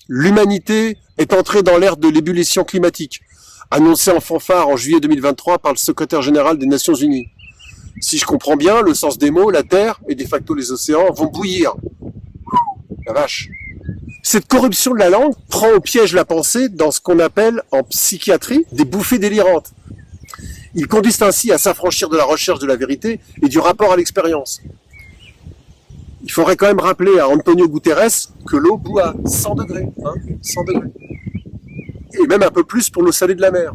L'humanité est entrée dans l'ère de l'ébullition climatique, annoncée en fanfare en juillet 2023 par le secrétaire général des Nations Unies. Si je comprends bien le sens des mots, la Terre et de facto les océans vont bouillir. La vache. Cette corruption de la langue prend au piège la pensée dans ce qu'on appelle en psychiatrie des bouffées délirantes. Ils conduisent ainsi à s'affranchir de la recherche de la vérité et du rapport à l'expérience. Il faudrait quand même rappeler à Antonio Guterres que l'eau bout à 100 degrés. 100 degrés. Et même un peu plus pour l'eau salée de la mer.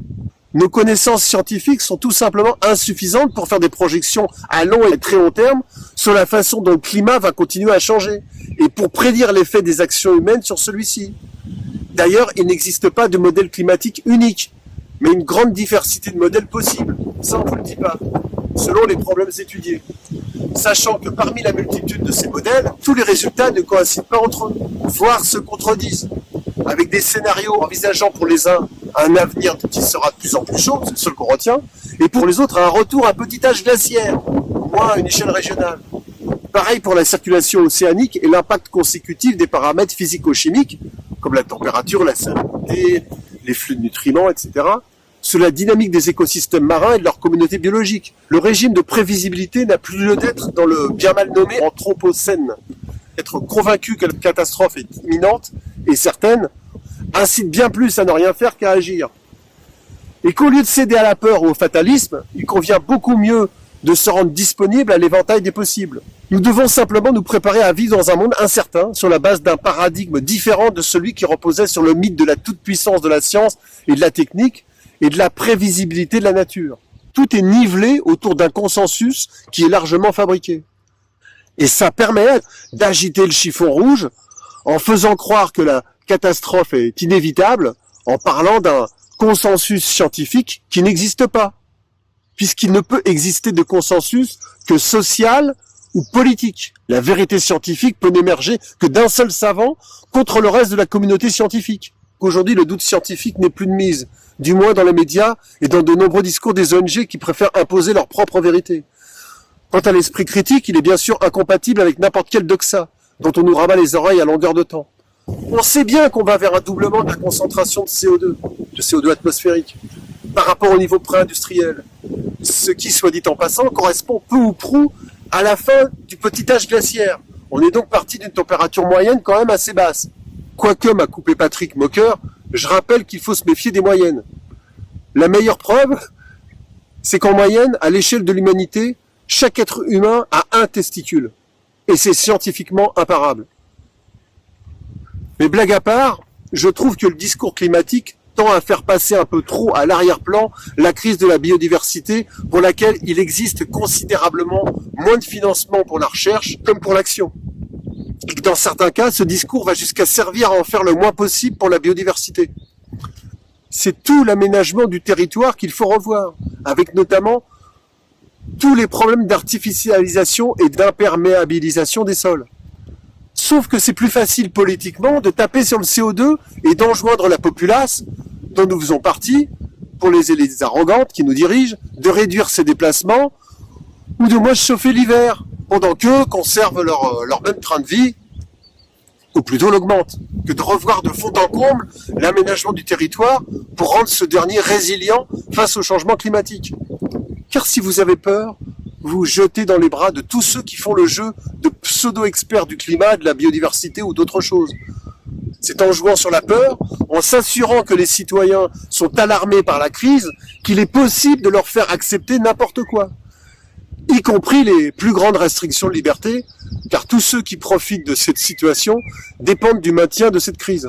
Nos connaissances scientifiques sont tout simplement insuffisantes pour faire des projections à long et très long terme sur la façon dont le climat va continuer à changer et pour prédire l'effet des actions humaines sur celui-ci. D'ailleurs, il n'existe pas de modèle climatique unique, mais une grande diversité de modèles possibles. Ça, on ne vous le dit pas, selon les problèmes étudiés. Sachant que parmi la multitude de ces modèles, tous les résultats ne coïncident pas entre eux, voire se contredisent, avec des scénarios envisageant pour les uns un avenir qui sera de plus en plus chaud, c'est le seul qu'on retient, et pour les autres un retour à petit âge glaciaire, au moins à une échelle régionale. Pareil pour la circulation océanique et l'impact consécutif des paramètres physico-chimiques, comme la température, la salinité, les flux de nutriments, etc., sur la dynamique des écosystèmes marins et de leur communauté biologique. Le régime de prévisibilité n'a plus lieu d'être dans le bien mal nommé anthropocène. Être convaincu que la catastrophe est imminente et certaine incite bien plus à ne rien faire qu'à agir. Et qu'au lieu de céder à la peur ou au fatalisme, il convient beaucoup mieux de se rendre disponible à l'éventail des possibles. Nous devons simplement nous préparer à vivre dans un monde incertain sur la base d'un paradigme différent de celui qui reposait sur le mythe de la toute-puissance de la science et de la technique et de la prévisibilité de la nature. Tout est nivelé autour d'un consensus qui est largement fabriqué. Et ça permet d'agiter le chiffon rouge en faisant croire que la catastrophe est inévitable, en parlant d'un consensus scientifique qui n'existe pas, puisqu'il ne peut exister de consensus que social ou politique. La vérité scientifique peut n'émerger que d'un seul savant contre le reste de la communauté scientifique. Aujourd'hui, le doute scientifique n'est plus de mise, du moins dans les médias et dans de nombreux discours des ONG qui préfèrent imposer leur propre vérité. Quant à l'esprit critique, il est bien sûr incompatible avec n'importe quel doxa, dont on nous rabat les oreilles à longueur de temps. On sait bien qu'on va vers un doublement de la concentration de CO2 atmosphérique, par rapport au niveau pré-industriel. Ce qui, soit dit en passant, correspond peu ou prou à la fin du petit âge glaciaire. On est donc parti d'une température moyenne quand même assez basse. Quoique, m'a coupé Patrick Moqueur, je rappelle qu'il faut se méfier des moyennes. La meilleure preuve, c'est qu'en moyenne, à l'échelle de l'humanité, chaque être humain a un testicule. Et c'est scientifiquement imparable. Mais blague à part, je trouve que le discours climatique tend à faire passer un peu trop à l'arrière-plan la crise de la biodiversité pour laquelle il existe considérablement moins de financement pour la recherche comme pour l'action. Et que dans certains cas, ce discours va jusqu'à servir à en faire le moins possible pour la biodiversité. C'est tout l'aménagement du territoire qu'il faut revoir, avec notamment tous les problèmes d'artificialisation et d'imperméabilisation des sols. Sauf que c'est plus facile politiquement de taper sur le CO2 et d'enjoindre la populace, dont nous faisons partie, pour les élites arrogantes qui nous dirigent, de réduire ses déplacements ou de moins chauffer l'hiver, pendant qu'eux conservent leur même train de vie, ou plutôt l'augmentent, que de revoir de fond en comble l'aménagement du territoire pour rendre ce dernier résilient face au changement climatique. Car si vous avez peur, vous jetez dans les bras de tous ceux qui font le jeu de pseudo-experts du climat, de la biodiversité ou d'autres choses. C'est en jouant sur la peur, en s'assurant que les citoyens sont alarmés par la crise, qu'il est possible de leur faire accepter n'importe quoi, y compris les plus grandes restrictions de liberté, car tous ceux qui profitent de cette situation dépendent du maintien de cette crise.